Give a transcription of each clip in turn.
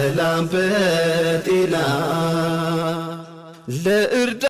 በሰላም በጤና ለእርዳ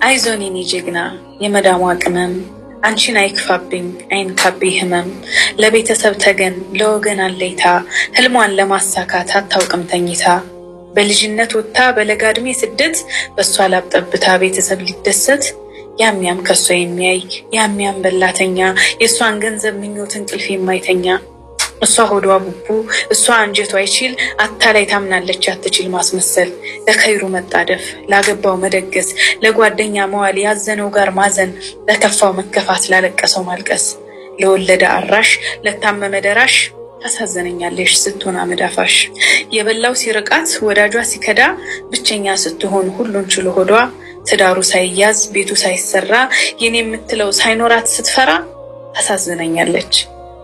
አይዞን የኔ ጀግና የመዳሟ ቅመም አንቺን አይክፋብኝ አይንካብኝ ህመም ለቤተሰብ ተገን ለወገን አለይታ ህልሟን ለማሳካት አታውቅም ተኝታ በልጅነት ወጥታ በለጋ ዕድሜ ስደት በሷ ላብጠብታ ቤተሰብ ሊደሰት ያም ከሷ የሚያይ ያም በላተኛ የሷን ገንዘብ ምኞት እንቅልፍ የማይተኛ እሷ ሆዷ ቡቡ እሷ አንጀቷ አይችል አታላይ ታምናለች አትችል ማስመሰል ለኸይሩ መጣደፍ ላገባው መደገስ ለጓደኛ መዋል ያዘነው ጋር ማዘን ለከፋው መከፋት ላለቀሰው ማልቀስ ለወለደ አራሽ ለታመመ ደራሽ ታሳዘነኛለሽ ስትሆን አመዳፋሽ የበላው ሲርቃት ወዳጇ ሲከዳ ብቸኛ ስትሆን ሁሉን ችሎ ሆዷ ትዳሩ ሳይያዝ ቤቱ ሳይሰራ የኔ የምትለው ሳይኖራት ስትፈራ ታሳዝነኛለች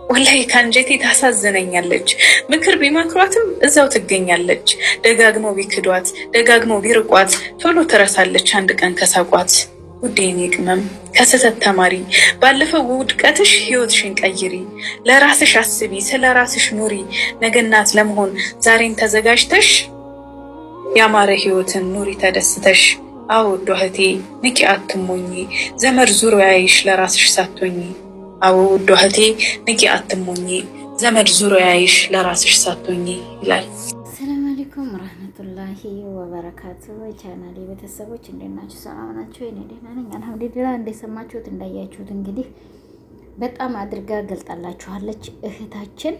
ወላይ ካንጀቴ ታሳዝነኛለች ምክር ቢመክሯትም እዛው ትገኛለች ደጋግመው ቢክዷት ደጋግመው ቢርቋት ቶሎ ትረሳለች አንድ ቀን ከሳቋት ውዴኔ ቅመም ከስተት ተማሪ ባለፈው ውድቀትሽ ህይወትሽን ቀይሪ ለራስሽ አስቢ ስለራስሽ ኑሪ ነገናት ለመሆን ዛሬን ተዘጋጅተሽ ያማረ ህይወትን ኑሪ ተደስተሽ አውዶ እህቴ ንቂ አትሞኚ ዘመድ ዙሪያሽ ለራስሽ ሳትሆኚ አውዶ እህቴ ንቂ አትሞኚ ዘመድ ዙሪያሽ ለራስሽ ሳትሆኚ ይላል። ሰላም አለይኩም ወራህመቱላሂ ወበረካቱ። ቻናሌ ቤተሰቦች እንዴት ናችሁ? ሰላም ናችሁ? እኔ ደህና ነኝ አልሐምዱሊላህ። እንደሰማችሁት እንዳያችሁት እንግዲህ በጣም አድርጋ ገልጣላችኋለች እህታችን።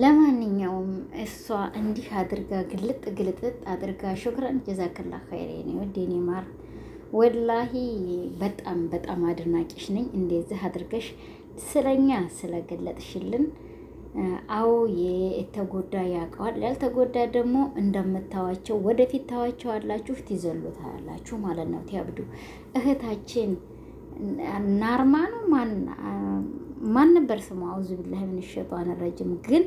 ለማንኛውም እሷ እንዲህ አድርጋ ግልጥጥ አድርጋ ሹክራን ጀዛከላ ኸይር ነው ወዴኔ ማር ወላሂ በጣም አድናቂሽ ነኝ። እንደዚህ አድርገሽ ስለኛ ስለገለጥሽልን። አዎ የተጎዳ ያውቀዋል፣ ያልተጎዳ ደግሞ እንደምታዋቸው ወደፊት ታዋቸዋላችሁ፣ ትዘሉታላችሁ ማለት ነው። ትያብዱ እህታችን ናርማ ነው ማን ነበር ስሙ? አውዙ ቢላሂ ሚነ ሸይጣን ረጅም ግን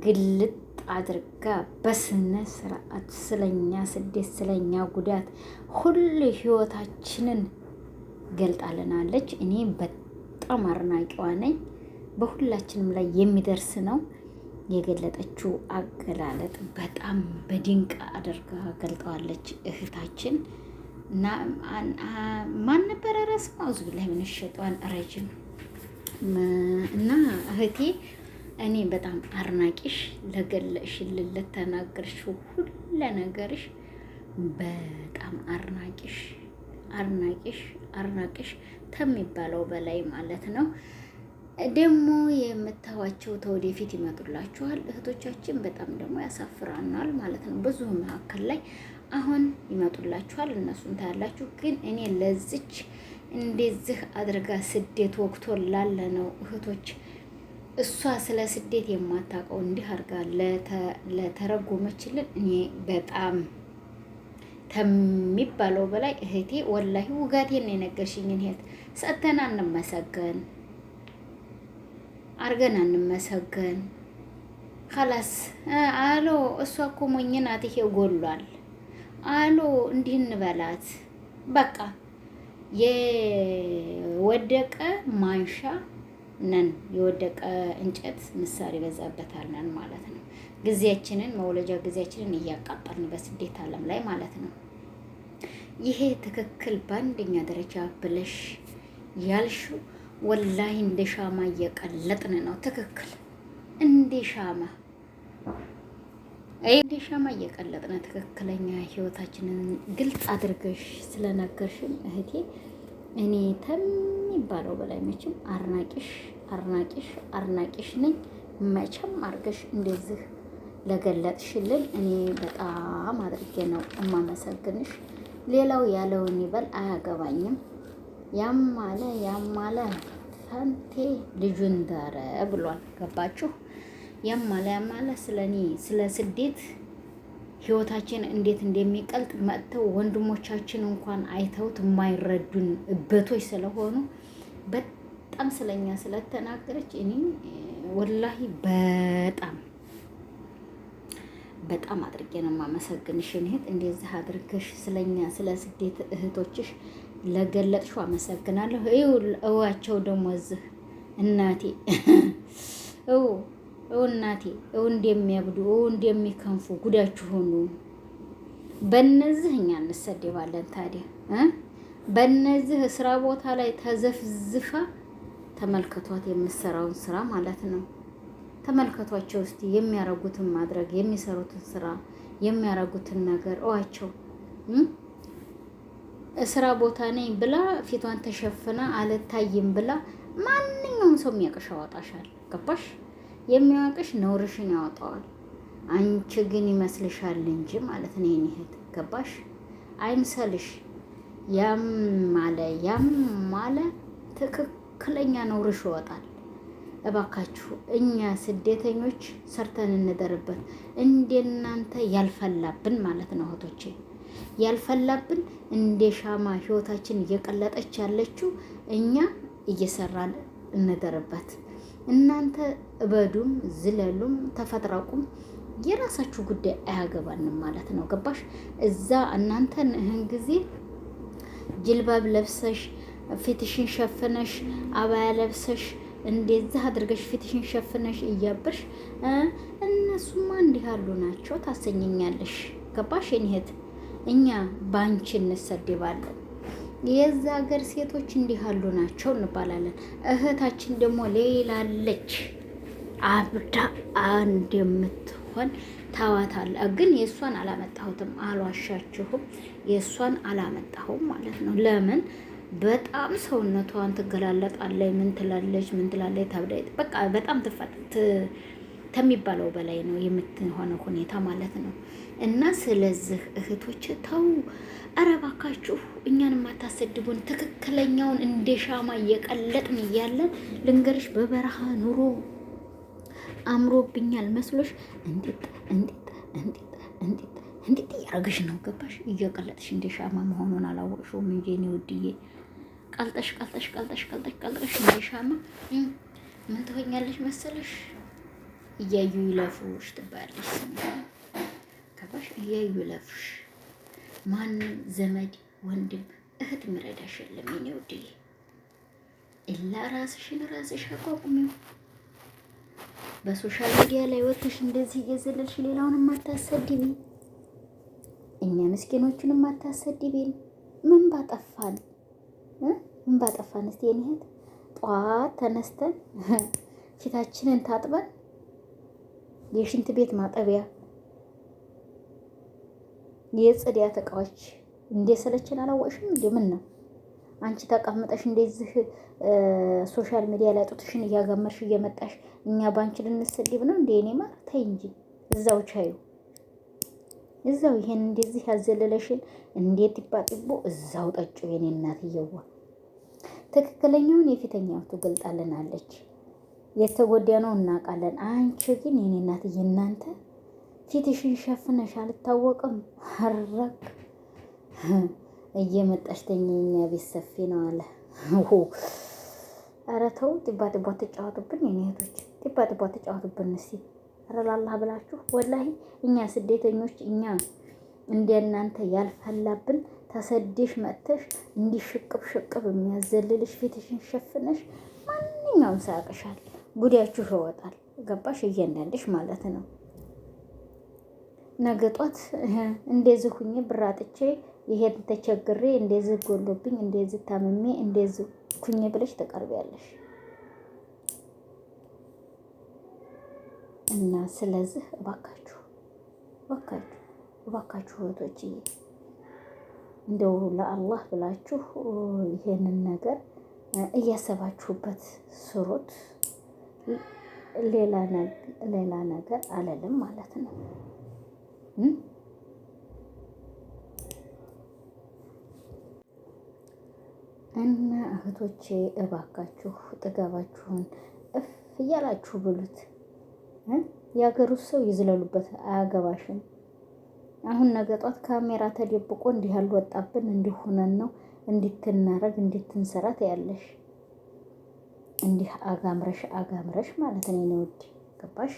ግልጥ አድርጋ በስነ ስርዓት ስለኛ ስደት ስለኛ ጉዳት ሁሉ ህይወታችንን ገልጣልናለች። እኔ በጣም አድናቂዋ ነኝ። በሁላችንም ላይ የሚደርስ ነው የገለጠችው አገላለጥ። በጣም በድንቅ አድርጋ ገልጠዋለች እህታችን። እና ማን ነበረ ረስማ? አውዙ ቢላሂ ሚነ ሸይጣን ረጅም እና እህቴ እኔ በጣም አድናቂሽ ለገለሽልን ለተናገርሽው ሁሉ ነገርሽ በጣም አድናቂሽ ከሚባለው በላይ ማለት ነው። ደግሞ የምታዋቸው ተወደፊት ይመጡላችኋል እህቶቻችን። በጣም ደግሞ ያሳፍራናል ማለት ነው። ብዙ መካከል ላይ አሁን ይመጡላችኋል፣ እነሱን ታያላችሁ። ግን እኔ ለዚች እንደዚህ አድርጋ ስደት ወቅቶ ላለ ነው እህቶች እሷ ስለ ስደት የማታውቀው እንዲህ አድርጋ ለተረጎመችልን እኔ በጣም ከሚባለው በላይ እህቴ ወላሂ ውጋቴን ነው የነገርሽኝን። እህት ሰጥተን አንመሰገን አርገን አንመሰገን خلاص አሎ እሷ እኮ ሞኝ ናት ይሄ ጎሏል አሎ እንዲህ እንበላት በቃ የወደቀ ማንሻ ነን፣ የወደቀ እንጨት ምሳር ይበዛበታል ነን ማለት ነው። ጊዜያችንን መውለጃ ጊዜያችንን እያቃጠልን በስደት ዓለም ላይ ማለት ነው። ይሄ ትክክል በአንደኛ ደረጃ ብለሽ ያልሽው ወላሂ እንደ ሻማ እየቀለጥን ነው። ትክክል እንደ ሻማ እየቀለጥን ትክክለኛ ህይወታችንን ግልጽ አድርገሽ ስለነገርሽን እህቴ እኔ ተሚባለው በላይ መቼም አድናቂሽ ነኝ። መቼም አድርገሽ እንደዚህ ለገለጥሽልን እኔ በጣም አድርጌ ነው እማመሰግንሽ። ሌላው ያለውን ይበል አያገባኝም። ያማለ ፈንቴ ልጁን ዳረ ብሏል። ገባችሁ? ያማለ ስለኔ ስለ ስደት ህይወታችን እንዴት እንደሚቀልጥ መጥተው ወንድሞቻችን እንኳን አይተውት የማይረዱን እበቶች ስለሆኑ በጣም ስለኛ ስለተናገረች እኔ ወላሂ በጣም በጣም አድርጌ ነው የማመሰግንሽ እህት። እንደዚህ አድርገሽ ስለኛ ስለ ስደት እህቶችሽ ለገለጥሽው አመሰግናለሁ። እዋቸው ደግሞ እዚህ እናቴ እናቴ እንደሚያብዱ እንደሚከንፉ ጉዳችሁ ሆኑ። በእነዚህ እኛ እንሰደባለን ታዲያ በእነዚህ ስራ ቦታ ላይ ተዘፍዝፋ ተመልከቷት፣ የምትሰራውን ስራ ማለት ነው። ተመልከቷቸው እስቲ የሚያረጉትን ማድረግ የሚሰሩትን ስራ የሚያረጉትን ነገር እዋቸው። ስራ ቦታ ነኝ ብላ ፊቷን ተሸፍና አልታይም ብላ ማንኛውም ሰው የሚያውቅሽ ያወጣሻል። ገባሽ? የሚያውቅሽ ነውርሽን ያወጣዋል። አንቺ ግን ይመስልሻል እንጂ ማለት ነው የኔ እህት። ገባሽ? አይምሰልሽ። ያም ማለ ትክክለኛ ነውርሽ ይወጣል። እባካችሁ እኛ ስደተኞች ሰርተን እንደርበት። እንደናንተ ያልፈላብን ማለት ነው እህቶቼ፣ ያልፈላብን እንደ ሻማ ህይወታችን እየቀለጠች ያለችው እኛ እየሰራን እንደርበት። እናንተ እበዱም ዝለሉም ተፈጥረቁም የራሳችሁ ጉዳይ አያገባንም ማለት ነው። ገባሽ? እዛ እናንተን እህን ጊዜ ጅልባብ ለብሰሽ ፊትሽን ሸፍነሽ አባያ ለብሰሽ እንደዛ አድርገሽ ፊትሽን ሸፍነሽ እያበሽ እነሱማ እንዲህ ያሉ ናቸው ታሰኘኛለሽ። ገባሽ የኔ እህት? እኛ ባንቺ እንሰደባለን። የዛ ሀገር ሴቶች እንዲህ ያሉ ናቸው እንባላለን። እህታችን ደግሞ ሌላለች አብዳ እንደምትሆን ታዋታለ። ግን የእሷን አላመጣሁትም፣ አልዋሻችሁም። የእሷን አላመጣሁም ማለት ነው። ለምን በጣም ሰውነቷን ትገላለጣለች። ምን ትላለች ታብዳይ። በቃ በጣም ከሚባለው በላይ ነው የምትሆነው ሁኔታ ማለት ነው። እና ስለዚህ እህቶች ተው፣ ኧረ እባካችሁ እኛን የማታሰድቡን። ትክክለኛውን እንደ ሻማ እየቀለጥን እያለን ልንገርሽ፣ በበረሃ ኑሮ አምሮብኛል መስሎሽ እንዴት እያረግሽ ነው? ገባሽ? እየቀለጥሽ እንደ ሻማ መሆኑን አላወቅሽውም እንጂ እኔ ውድዬ ቀልጠሽ እንደ ሻማ ምን ትሆኛለሽ መሰለሽ? እያዩ ይለፉሽ ትባያለሽ። ገባሽ? እያዩ ይለፉሽ። ማንም ዘመድ ወንድም እህት ምረዳሽ የለም የኔ ውድዬ። ኢላ ራስሽ አቋቁሚው። በሶሻል ሚዲያ ላይ ወጥተሽ እንደዚህ እየዘለልሽ ሌላውንም አታሰድቢ፣ እኛ ምስኪኖቹንም አታሰድቢን። ምን ባጠፋን እስቲ የኔ እህት? ጠዋት ተነስተን ፊታችንን ታጥበን የሽንት ቤት ማጠቢያ የጽዳት እቃዎች እንደሰለችን አላወቅሽም? ምን ነው አንቺ ተቀምጠሽ እንደዚህ ሶሻል ሚዲያ ላይ ጡትሽን እያጋመርሽ እየመጣሽ እኛ ባንቺ ልንሰድብ ነው እንዴ? እኔ ማለት ተይ እንጂ እዛው ቻዩ፣ እዛው ይሄን እንደዚህ ያዘለለሽን እንዴት ይባጥቦ እዛው ጠጩ። የኔ እናትየዋ ትክክለኛውን የፊተኛውቱ ገልጣልናለች። የተጎዳ ነው እናውቃለን። አንቺ ግን የኔ እናትዬ እናንተ ፊትሽን ሸፍነሽ አልታወቅም ሀረግ እየመጣሽ ተኛኛ ቤት ሰፊ ነው አለ። ኧረ ተው፣ ጢባ ተጫወቱብን የኔ እህቶች፣ ጢባ ተጫወቱብን እስኪ። ኧረ ላላህ ብላችሁ ወላሂ እኛ ስደተኞች እኛ እንደ እናንተ ያልፈላብን ተሰደሽ መጥተሽ እንዲህ ሽቅብ የሚያዘልልሽ ፊትሽን ሸፍነሽ ማንኛውም ሳያቅሻል ጉዳያችሁ ይወጣል። ገባሽ? እያንዳንድሽ ማለት ነው። ነገ ጧት እንደዚህ ሁኜ ብራጥቼ ይሄን ተቸግሬ እንደዚህ ጎሎብኝ እንደዚህ ታምሜ እንደዚህ ኩኜ ብለሽ ተቀርቢያለሽ። እና ስለዚህ እባካችሁ እህቶችዬ እንደው ለአላህ ብላችሁ ይሄንን ነገር እያሰባችሁበት ስሩት። ሌላ ነገር አለልም ማለት ነው። እና እህቶቼ እባካችሁ ጥገባችሁን እፍ እያላችሁ ብሉት። የሀገሩ ሰው ይዝለሉበት፣ አያገባሽም። አሁን ነገ ጧት ካሜራ ተደብቆ እንዲህ ያልወጣብን እንዲሆነን ነው እንድትናረግ እንድትንሰራት ያለሽ እንዲህ አጋምረሽ ማለት ነው። ውድ ገባሽ?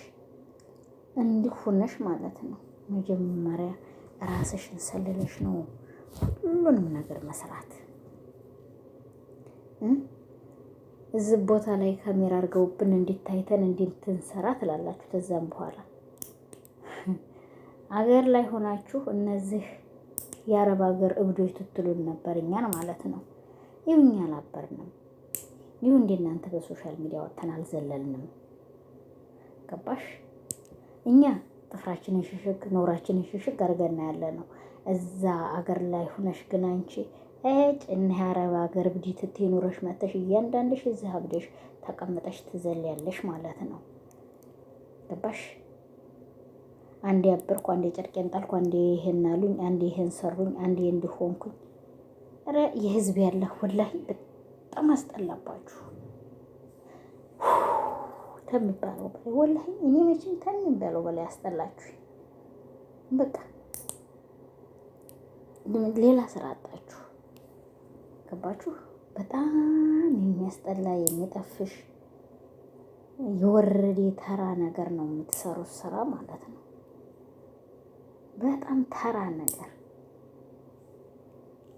እንዲሆነሽ ማለት ነው። መጀመሪያ ራስሽን ሰልለሽ ነው ሁሉንም ነገር መስራት። እዚህ ቦታ ላይ ካሜራ አድርገውብን እንዲታይተን እንድንሰራ ትላላችሁ። ከዛም በኋላ አገር ላይ ሆናችሁ እነዚህ የአረብ ሀገር እብዶች ትትሉን ነበር እኛን ማለት ነው። ይኸው እኛ አላበርንም። ይኸው እንደናንተ በሶሻል ሚዲያ ወጥተን አልዘለልንም። ገባሽ? እኛ ጥፍራችንን ሽሽግ ኖራችንን ሽሽግ አድርገና ያለ ነው። እዛ አገር ላይ ሆነሽ ግን አንቺ እነ አረብ ሀገር እብድ ትትይ ኖረሽ መተሽ እያንዳንድሽ እዚህ አብደሽ ተቀምጠሽ ትዘልያለሽ ማለት ነው። ገባሽ? አንዴ አበርኩ፣ አንዴ ጨርቄን ጣልኩ፣ አንዴ ይሄን አሉኝ፣ አንዴ ይሄን ሰሩኝ፣ አንዴ እንዲሆንኩኝ። ኧረ የህዝብ ያለ ወላሂ በጣም አስጠላባችሁ ከሚባለው በላይ ወላሂ እኔ መቼም ከሚባለው በላይ አስጠላችሁ። በቃ ሌላ ስራ አጣችሁ። ገባችሁ? በጣም የሚያስጠላ የሚጠፍሽ የወረደ ተራ ነገር ነው የምትሰሩት ስራ ማለት ነው። በጣም ተራ ነገር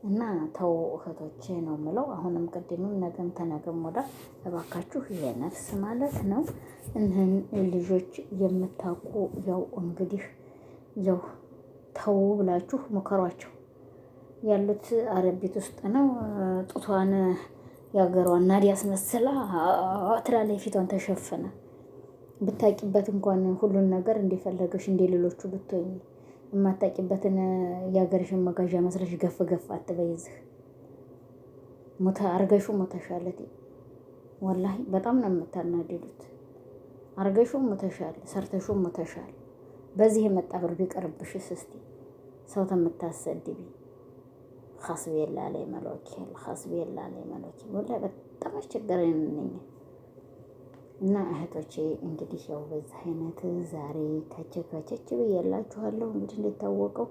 እና ተው እህቶቼ ነው የምለው። አሁንም ቅድምም ነገም ተነገም ወዳ እባካችሁ የነፍስ ማለት ነው እነን ልጆች የምታውቁ ያው እንግዲህ ያው ተው ብላችሁ ምከሯቸው። ያሉት አረብ ቤት ውስጥ ነው። ጡቷን ያገሯን ናዲ ያስመስላ ትላለች። ፊቷን ተሸፈነ ብታቂበት እንኳን ሁሉን ነገር እንደፈለገሽ እንደሌሎቹ ብትሆኝ የማታቂበትን የሀገርሽን መጋዣ መስለሽ ገፍ ገፍ አትበይዝህ። ሞተ አርገሹ ሞተሻለት። ወላሂ በጣም ነው የምታናድዱት። አርገሹ ሞተሻል፣ ሰርተሹ ሞተሻል። በዚህ የመጣ ብር ቢቀርብሽስ እስቲ ሰው ተምታሰድቢ። ኸስቤላ ላይ መለወኪል ኸስቤላ ላይ መለወኪል ወላሂ በጣም አስቸጋሪ ነኝ። እና እህቶቼ እንግዲህ ያው በዚህ አይነት ዛሬ ከቸከቸች ብያላችኋለሁ። እንግዲህ እንደታወቀው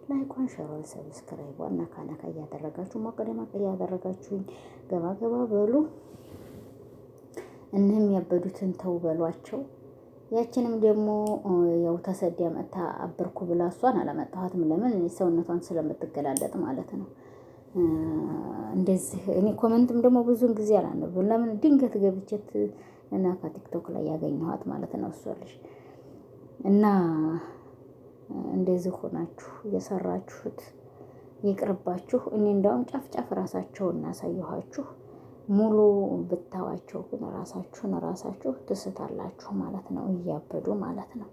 ላይኳን ሸሯን ሰብስክራይብ ዋና ካናካ እያደረጋችሁ ማቀደማቀ እያደረጋችሁኝ ገባ ገባ በሉ። እነህም ያበዱትን ተው በሏቸው። ያችንም ደግሞ ያው ተሰዲያ መታ አበርኩ ብላ እሷን አላመጣኋትም። ለምን ሰውነቷን ስለምትገላለጥ ማለት ነው። እንደዚህ እኔ ኮመንትም ደግሞ ብዙውን ጊዜ አላነብም። ለምን ድንገት ገብቼት እና ከቲክቶክ ላይ ያገኘኋት ማለት ነው። እሷልሽ እና እንደዚህ ሆናችሁ የሰራችሁት ይቅርባችሁ። እኔ እንዳውም ጫፍ ጫፍ ራሳቸውን እናሳየኋችሁ። ሙሉ ብታዋቸው ግን ራሳችሁ ትስታላችሁ ማለት ነው። እያበዱ ማለት ነው።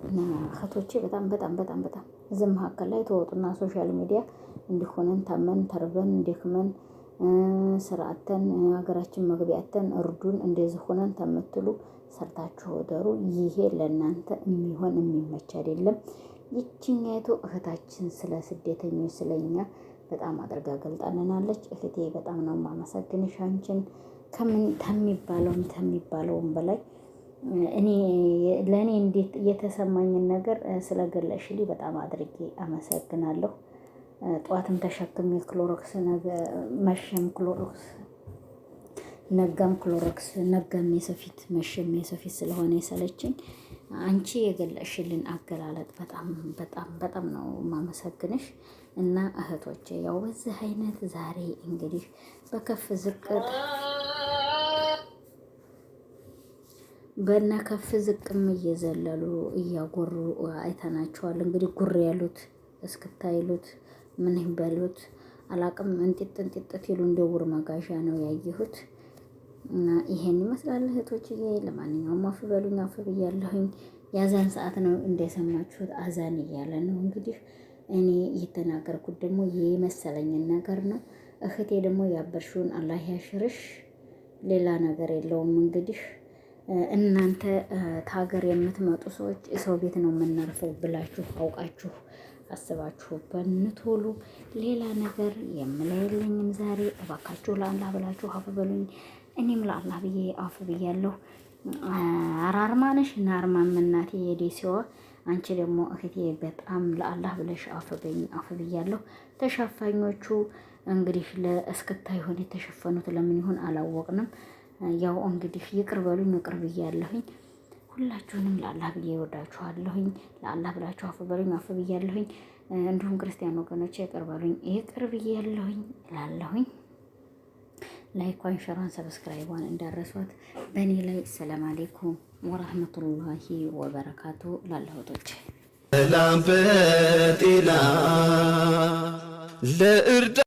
እና እህቶቼ በጣም በጣም በጣም በጣም እዚህ መካከል ላይ ተወጡና ሶሻል ሚዲያ እንዲሆነን ታመን ተርበን እንደክመን ስርዓተን ሀገራችን መግቢያተን እርዱን እንደዚህ ሆነን ተምትሉ ሰርታችሁ ወደሩ። ይሄ ለእናንተ የሚሆን የሚመች አይደለም። ይችኛይቱ እህታችን ስለ ስደተኞች ስለኛ በጣም አድርጋ ገልጣልናለች። እህቴ በጣም ነው የማመሰግንሽ። አንቺን ከሚባለውም በላይ እኔ ለእኔ እንዴት የተሰማኝን ነገር ስለገለሽልኝ በጣም አድርጌ አመሰግናለሁ። ጠዋትም ተሸክሜ ክሎሮክስ መሸም ክሎሮክስ ነጋም ክሎሮክስ ነጋም የሰፊት መሸም የሰፊት ስለሆነ የሰለችኝ አንቺ የገለሽልን አገላለጥ በጣም በጣም በጣም ነው የማመሰግንሽ። እና እህቶቼ ያው በዚህ አይነት ዛሬ እንግዲህ በከፍ ዝቅት በና ከፍ ዝቅም እየዘለሉ እያጎሩ አይተናቸዋል። እንግዲህ ጉር ያሉት እስክታይሉት ምን ይበሉት አላቅም። እንጢጥ ይሉ እንደ ውር መጋዣ ነው ያየሁት። እና ይሄን ይመስላል እህቶችዬ። ለማንኛውም አፍ በሉኝ፣ አፍ ብያለሁኝ። የአዛን ሰዓት ነው እንደሰማችሁት፣ አዛን እያለ ነው። እንግዲህ እኔ እየተናገርኩት ደግሞ የመሰለኝን ነገር ነው። እህቴ ደግሞ ያበርሽውን አላህ ያሽርሽ፣ ሌላ ነገር የለውም። እንግዲህ እናንተ ታገር የምትመጡ ሰዎች ሰው ቤት ነው የምናርፈው ብላችሁ አውቃችሁ አስባችሁበት ቶሎ ሌላ ነገር የምለየለኝም ዛሬ እባካችሁ ለአላህ ብላችሁ አፍ በሉኝ። እኔም ለአላህ ብዬ አፍ ብያለሁ። አራርማነሽ እና አርማም እናቴ የዴሲዋ አንቺ ደግሞ እህቴ በጣም ለአላህ ብለሽ አፍ በኝ አፍ ብያለሁ። ተሸፋኞቹ እንግዲህ ለእስክታ ይሆን የተሸፈኑት ለምን ይሆን አላወቅንም። ያው እንግዲህ ይቅር በሉኝ ይቅር ብያለሁኝ። ሁላችሁንም ለአላህ ብዬ እወዳችኋለሁኝ። ለአላህ ብላችሁ አፍ በሉኝ፣ አፍ ብያለሁኝ። እንዲሁም ክርስቲያን ወገኖቼ ይቅር በሉኝ፣ ይቅር ብያለሁኝ እላለሁኝ። ላይኳን፣ ሸሯን፣ ሰብስክራይቧን እንዳረሷት በእኔ ላይ። ሰላም አሌይኩም ወራህመቱላሂ ወበረካቱ ላለሁቶች ሰላም በጤና ለእርዳ